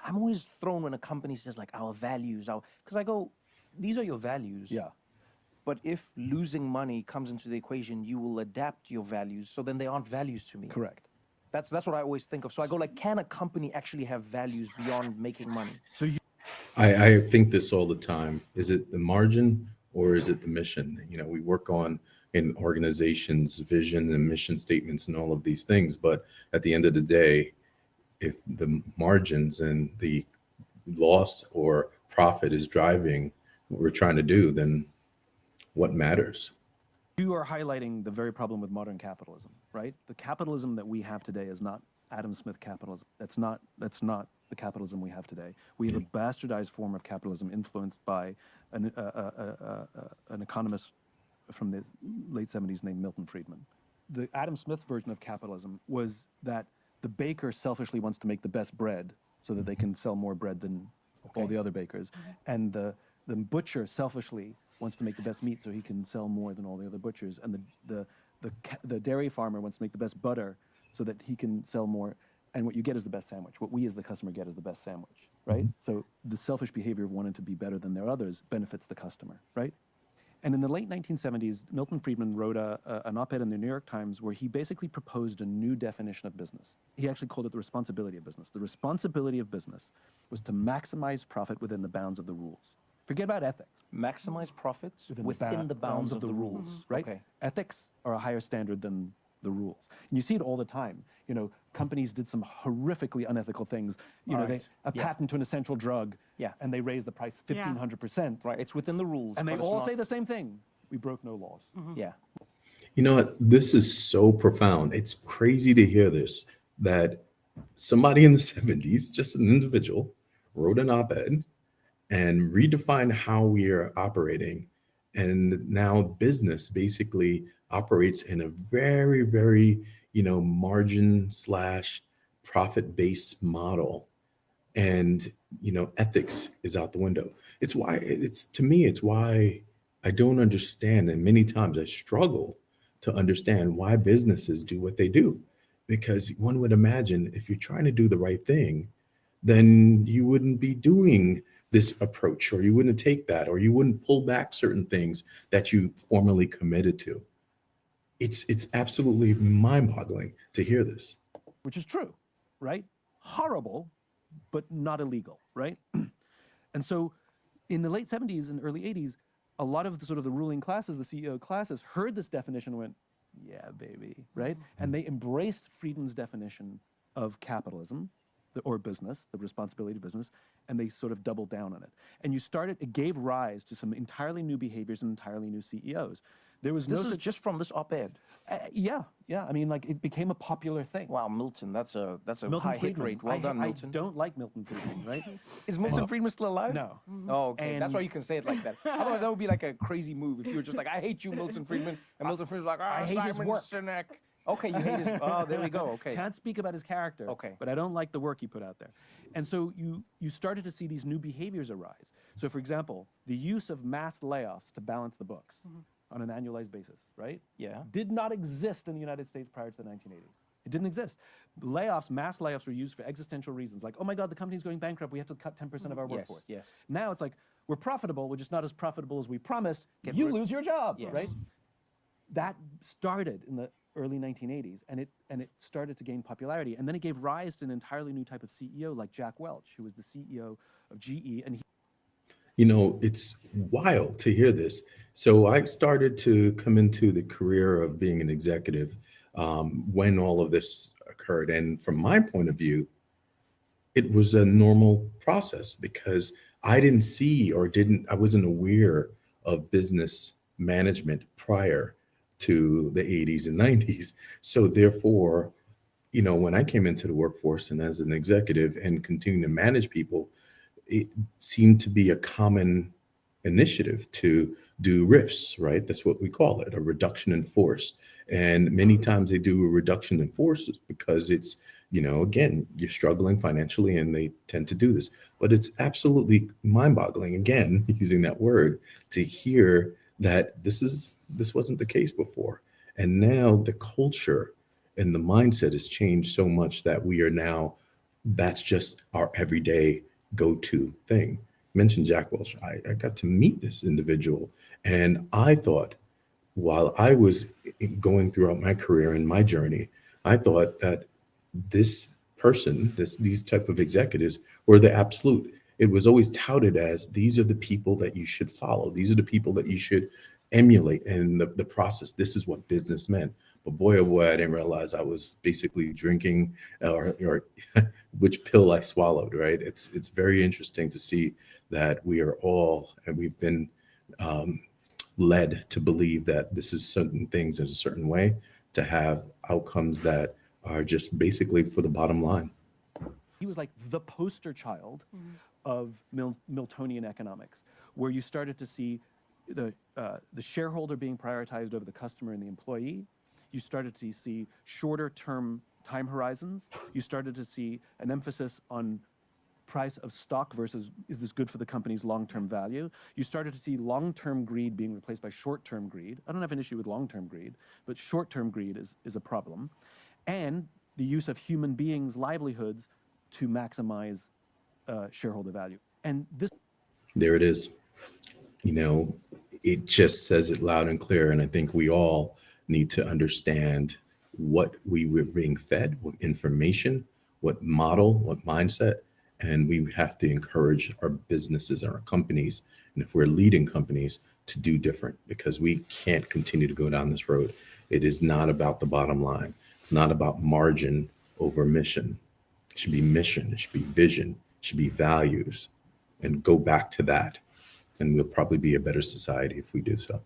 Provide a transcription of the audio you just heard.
I'm always thrown when a company says like our values, because I go, these are your values. Yeah. But if losing money comes into the equation, you will adapt your values. So then they aren't values to me. Correct. That's what I always think of. So I go like, can a company actually have values beyond making money? So you I think this all the time. Is it the margin or is it the mission? We work on in organizations vision and mission statements and all of these things, but at the end of the day, if the margins and the loss or profit is driving what we're trying to do, then what matters? you are highlighting the very problem with modern capitalism, right? The capitalism that we have today is not Adam Smith capitalism. That's not the capitalism we have today. We have a bastardized form of capitalism influenced by an economist from the late 70s named Milton Friedman. The Adam Smith version of capitalism was that the baker selfishly wants to make the best bread so that they can sell more bread than all the other bakers. And the butcher selfishly wants to make the best meat so he can sell more than all the other butchers. And the dairy farmer wants to make the best butter so that he can sell more. And what you get is the best sandwich. What we as the customer get is the best sandwich, right? So the selfish behavior of wanting to be better than their others benefits the customer, right? And in the late 1970s, Milton Friedman wrote an op-ed in the New York Times where he basically proposed a new definition of business. He actually called it the responsibility of business. The responsibility of business was to maximize profit within the bounds of the rules. Forget about ethics. Maximize profits within the bounds of the rules. Right? Okay. Ethics are a higher standard than the rules. And you see it all the time. Companies did some horrifically unethical things. Patent to an essential drug, and they raised the price 1,500%. Right. It's within the rules. And they but it's all not- say the same thing. We broke no laws. Yeah. You know what? This is so profound. It's crazy to hear this, that somebody in the 70s, just an individual, wrote an op-ed and redefined how we are operating. And now business basically operates in a very, very, margin slash profit based model. And, ethics is out the window. It's why I don't understand. And many times I struggle to understand why businesses do what they do. Because one would imagine if you're trying to do the right thing, then you wouldn't be doing this approach, or you wouldn't take that, or you wouldn't pull back certain things that you formerly committed to. It's absolutely mind-boggling to hear this. Which is true, right? Horrible, but not illegal, right? And so in the late 70s and early 80s, a lot of the ruling classes, the CEO classes, heard this definition and went, yeah, baby, right? And they embraced Friedman's definition of capitalism, or business, the responsibility of business, and they sort of doubled down on it. And it gave rise to some entirely new behaviors and entirely new CEOs. There was This is just from this op-ed. Yeah. I mean, it became a popular thing. Wow, Milton, that's a Milton high hit Friedman. rate. Well done, Milton. I don't like Milton Friedman, right? Is Milton Friedman still alive? No. Oh, okay. And- That's why you can say it like that. Otherwise, that would be like a crazy move if you were just like, I hate you, Milton Friedman. And Milton Friedman's like, I hate his Simon work. Sinek. Okay, you hate his... Oh, there we go. Okay. Can't speak about his character. Okay. But I don't like the work he put out there. And so you started to see these new behaviors arise. So for example, the use of mass layoffs to balance the books on an annualized basis, right? Yeah. Did not exist in the United States prior to the 1980s. It didn't exist. Mass layoffs were used for existential reasons, like, oh my God, the company's going bankrupt, we have to cut 10% of our workforce. Yes. Now it's like, we're profitable, we're just not as profitable as we promised, you lose your job, Yes. right? That started in the early 1980s, and it started to gain popularity, and then it gave rise to an entirely new type of CEO like Jack Welch, who was the CEO of GE, and It's wild to hear this. So I started to come into the career of being an executive when all of this occurred. And from my point of view, it was a normal process because I didn't see I wasn't aware of business management prior to the 80s and 90s. So therefore, when I came into the workforce and as an executive and continuing to manage people, it seemed to be a common initiative to do RIFs, right? That's what we call it, a reduction in force. And many times they do a reduction in force because it's, again, you're struggling financially and they tend to do this. But it's absolutely mind-boggling, again, using that word, to hear that this wasn't the case before. And now the culture and the mindset has changed so much that we are now that's just our everyday go-to thing. You mentioned Jack Welch. I got to meet this individual, and I thought, while I was going throughout my career and my journey, I thought that this person, these type of executives were the absolute. It was always touted as these are the people that you should follow. These are the people that you should emulate in the process. This is what business meant. But boy, oh boy, I didn't realize I was basically drinking or which pill I swallowed, right? It's very interesting to see that we are all, and we've been um, led to believe that this is certain things in a certain way to have outcomes that are just basically for the bottom line. He was like the poster child of Miltonian economics, where you started to see the shareholder being prioritized over the customer and the employee. You started to see shorter term time horizons. You started to see an emphasis on price of stock versus is this good for the company's long-term value. You started to see long-term greed being replaced by short-term greed. I don't have an issue with long-term greed, but short-term greed is a problem. And the use of human beings' livelihoods to maximize shareholder value. And this, There it is. You know, it just says it loud and clear. And I think we all need to understand what we were being fed, what information, what model, what mindset. And we have to encourage our businesses and our companies, and if we're leading companies, to do different, because we can't continue to go down this road. It is not about the bottom line. It's not about margin over mission. It should be mission. It should be vision. It should be values, and go back to that. And we'll probably be a better society if we do so.